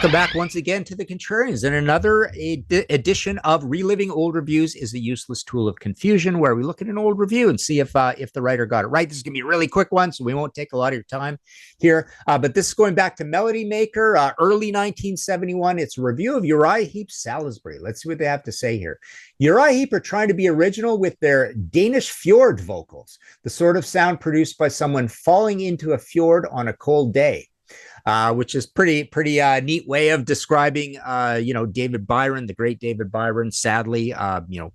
Welcome back once again to the Contrarians, and another edition of Reliving Old Reviews is the useless tool of confusion, where we look at an old review and see if the writer got it right. This is going to be a really quick one, so we won't take a lot of your time here. But this is going back to Melody Maker, early 1971. It's a review of URIAH HEEP Salisbury. Let's see what they have to say here. URIAH HEEP are trying to be original with their Danish fjord vocals, the sort of sound produced by someone falling into a fjord on a cold day. Which is pretty neat way of describing, David Byron, the great David Byron, sadly,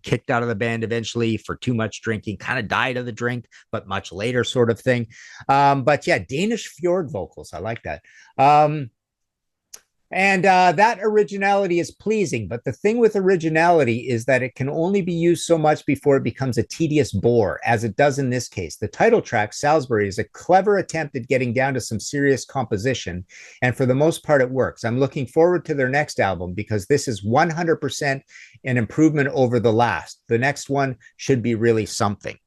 kicked out of the band eventually for too much drinking, kind of died of the drink, but much later sort of thing. But yeah, Danish fjord vocals. I like that. And that originality is pleasing. But the thing with originality is that it can only be used so much before it becomes a tedious bore, as it does in this case. The title track, Salisbury, is a clever attempt at getting down to some serious composition. And for the most part, it works. I'm looking forward to their next album because this is 100% an improvement over the last. The next one should be really something.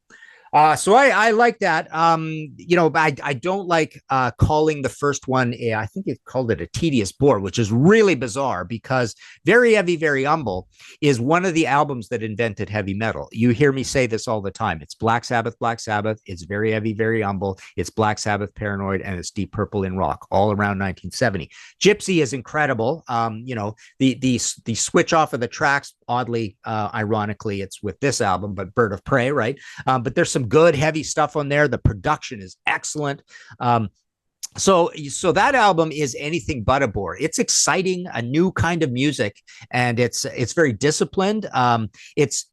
So I like that. I don't like calling the first one, I think it called it a tedious bore, which is really bizarre because Very Heavy, Very Humble is one of the albums that invented heavy metal. You hear me say this all the time. It's Black Sabbath, it's Very Heavy, Very Humble, it's Black Sabbath, Paranoid, and it's Deep Purple in Rock, all around 1970. Gypsy is incredible. The switch off of the tracks, oddly, ironically, it's with this album, but Bird of Prey, right? But there's some good heavy stuff on there. The production is excellent. So that album is anything but a bore. It's exciting, a new kind of music, and it's very disciplined. It's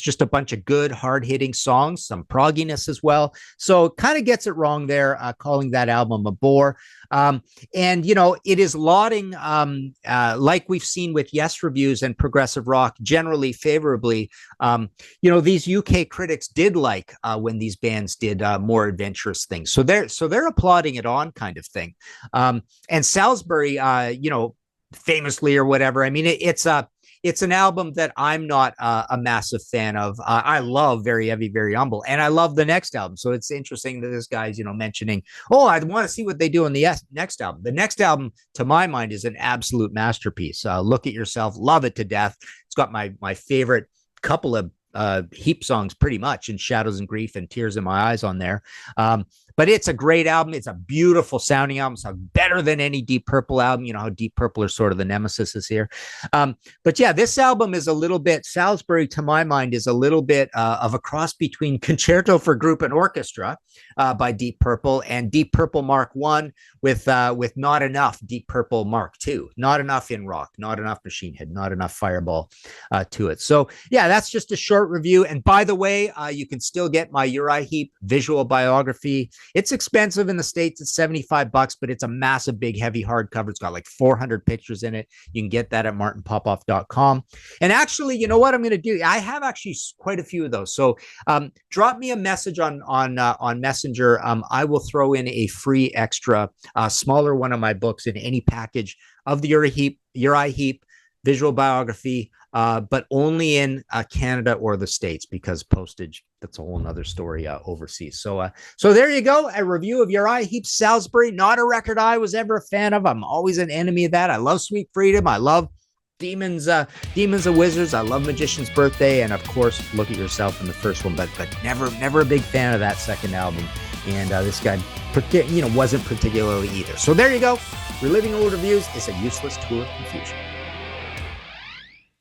just a bunch of good, hard-hitting songs, some progginess as well. So it kind of gets it wrong there, calling that album a bore. It is lauding, like we've seen with Yes Reviews and Progressive Rock, generally favorably. These UK critics did like when these bands did more adventurous things. So they're applauding it on kind of thing. And Salisbury, famously or whatever, I mean, it's an album that I'm not a massive fan of. I love Very Heavy, Very Humble, and I love the next album. So it's interesting that this guy's, mentioning, I want to see what they do in the next album. The next album, to my mind, is an absolute masterpiece. Look at Yourself, love it to death. It's got my favorite couple of Heep songs pretty much, in Shadows and Grief and Tears in My Eyes on there. But it's a great album. It's a beautiful sounding album. Sounds better than any Deep Purple album. You know how Deep Purple are sort of the nemesis here. But yeah, this album is a little bit, Salisbury to my mind is a little bit of a cross between Concerto for Group and Orchestra by Deep Purple and Deep Purple Mark I with not enough Deep Purple Mark II. Not enough in rock, not enough Machine Head, not enough Fireball to it. So yeah, that's just a short review. And by the way, you can still get my URIAH HEEP visual biography. It's expensive in the States. It's $75, but it's a massive, big, heavy hardcover. It's got like 400 pictures in it. You can get that at martinpopoff.com. And actually, you know what I'm going to do? I have actually quite a few of those. So drop me a message on Messenger. I will throw in a free extra, smaller one of my books in any package of the URIAH HEEP visual biography, but only in Canada or the States, because postage, that's a whole nother story overseas. So there you go. A review of URIAH HEEP Salisbury. Not a record I was ever a fan of. I'm always an enemy of that. I love Sweet Freedom. I love Demons and Wizards. I love Magician's Birthday. And of course, Look at Yourself in the first one, but never a big fan of that second album. And this guy, wasn't particularly either. So there you go. Reliving Old Reviews is a useless tool of confusion.